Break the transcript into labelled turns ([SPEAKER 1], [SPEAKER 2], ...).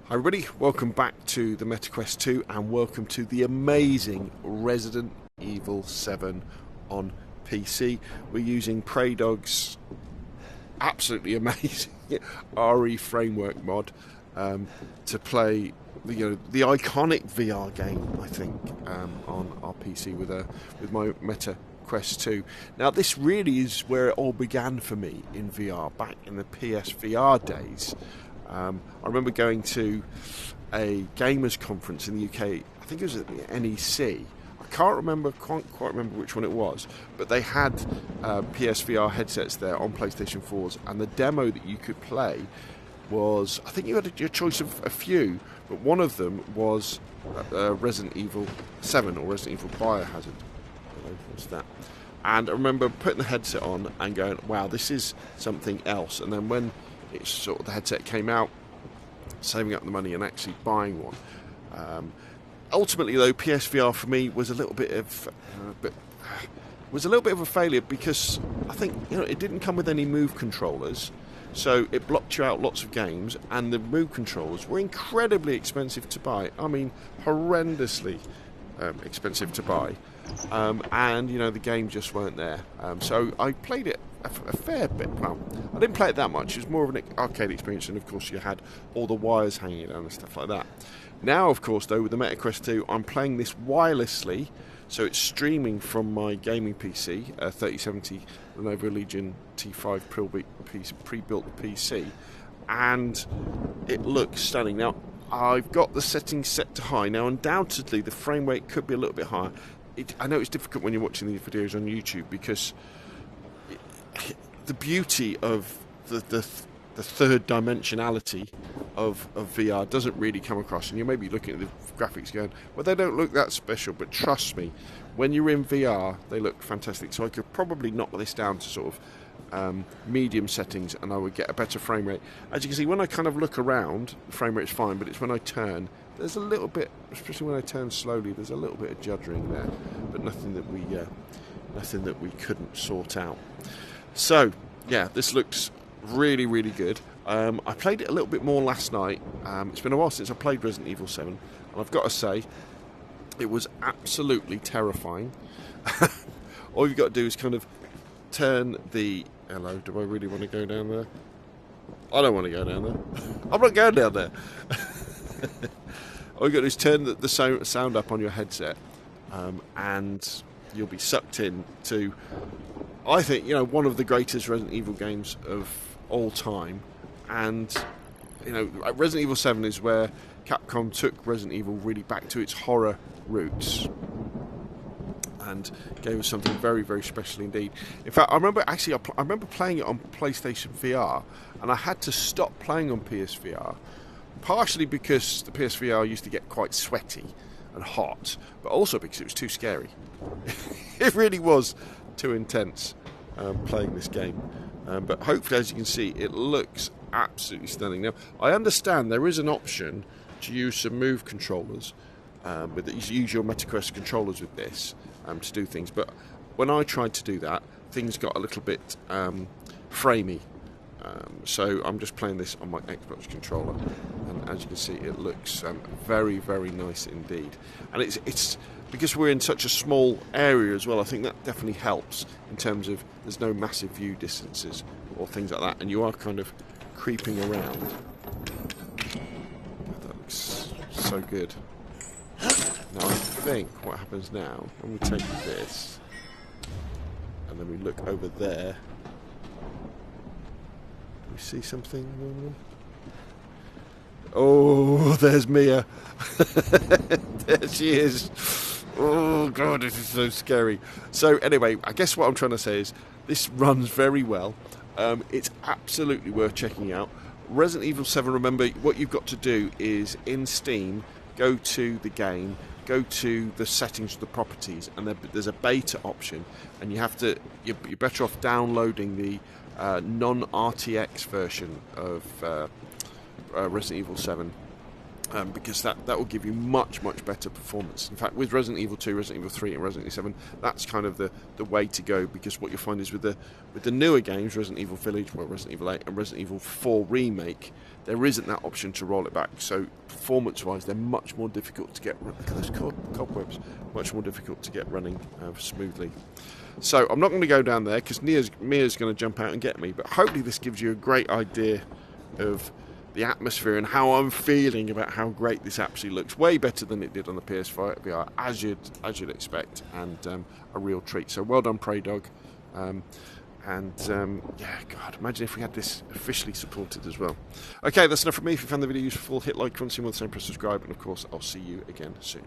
[SPEAKER 1] Hi everybody, welcome back to the MetaQuest 2 and welcome to the amazing Resident Evil 7 on PC. We're using Praydog's absolutely amazing RE7 mod to play the iconic VR game, I think, on our PC with my MetaQuest 2. Now this really is where it all began for me in VR, back in the PSVR days. I remember going to a gamers conference in the UK. I think it was at the NEC. I can't remember quite remember which one it was, but they had PSVR headsets there on PlayStation 4s, and the demo that you could play was, I think you had your choice of a few, but one of them was Resident Evil 7 or Resident Evil Biohazard. What's that? And I remember putting the headset on and going, wow, this is something else. And then when it's sort of the headset came out, saving up the money and actually buying one. Ultimately, though, PSVR for me was a little bit of a failure because I think it didn't come with any Move controllers, so it blocked you out lots of games, and the Move controllers were incredibly expensive to buy. I mean, horrendously expensive to buy, and the games just weren't there. So I played it a fair bit. Well, I didn't play it that much. It was more of an arcade experience, and of course you had all the wires hanging down and stuff like that. Now, of course, though, with the MetaQuest 2, I'm playing this wirelessly, so it's streaming from my gaming PC, a 3070 Lenovo Legion T5 pre-built PC, and it looks stunning. Now, I've got the settings set to high. Now, undoubtedly, the frame rate could be a little bit higher. I know it's difficult when you're watching these videos on YouTube because the beauty of the third dimensionality of VR doesn't really come across, and you may be looking at the graphics going, well, they don't look that special, but trust me, when you're in VR they look fantastic. So I could probably knock this down to sort of medium settings and I would get a better frame rate. As you can see, when I kind of look around, the frame rate's fine, but it's when I turn, there's a little bit, especially when I turn slowly, there's a little bit of juddering there, but nothing that we couldn't sort out. So, yeah, this looks really, really good. I played it a little bit more last night. It's been a while since I played Resident Evil 7, and I've got to say, it was absolutely terrifying. All you've got to do is kind of turn the... Hello, do I really want to go down there? I don't want to go down there. I'm not going down there. All you've got to do is turn the sound up on your headset, and you'll be sucked in to, I think, one of the greatest Resident Evil games of all time. And Resident Evil 7 is where Capcom took Resident Evil really back to its horror roots and gave us something very, very special indeed. In fact, I remember playing it on PlayStation VR, and I had to stop playing on PSVR, partially because the PSVR used to get quite sweaty and hot, but also because it was too scary. It really was too intense playing this game. But hopefully, as you can see, it looks absolutely stunning. Now, I understand there is an option to use some Move controllers, use your MetaQuest controllers with this to do things. But when I tried to do that, things got a little bit framey. So I'm just playing this on my Xbox controller, and as you can see, it looks very, very nice indeed. And it's because we're in such a small area as well, I think that definitely helps in terms of there's no massive view distances or things like that, and you are kind of creeping around. That looks so good. Now I think what happens now, when we take this and then we look over there, do we see something? Oh, there's Mia. There she is. Oh god, this is so scary. So anyway, I guess what I'm trying to say is this runs very well. It's absolutely worth checking out. Resident Evil 7, remember, what you've got to do is in Steam, go to the game, go to the settings of the properties, and there's a beta option, and you're better off downloading the non-RTX version of Resident Evil 7. Because that will give you much, much better performance. In fact, with Resident Evil 2, Resident Evil 3 and Resident Evil 7, that's kind of the way to go, because what you'll find is with the newer games, Resident Evil Village, Resident Evil 8 and Resident Evil 4 Remake, there isn't that option to roll it back. So performance-wise, they're much more difficult to get. Look at those cobwebs. Much more difficult to get running smoothly. So I'm not going to go down there because Mia's going to jump out and get me. But hopefully this gives you a great idea of the atmosphere and how I'm feeling about how great this actually looks. Way better than it did on the PSVR, as you'd expect, and a real treat. So well done, Praydog. Yeah, God, imagine if we had this officially supported as well. Okay, that's enough from me. If you found the video useful, hit like, comment, see more, the same, press subscribe, and of course, I'll see you again soon.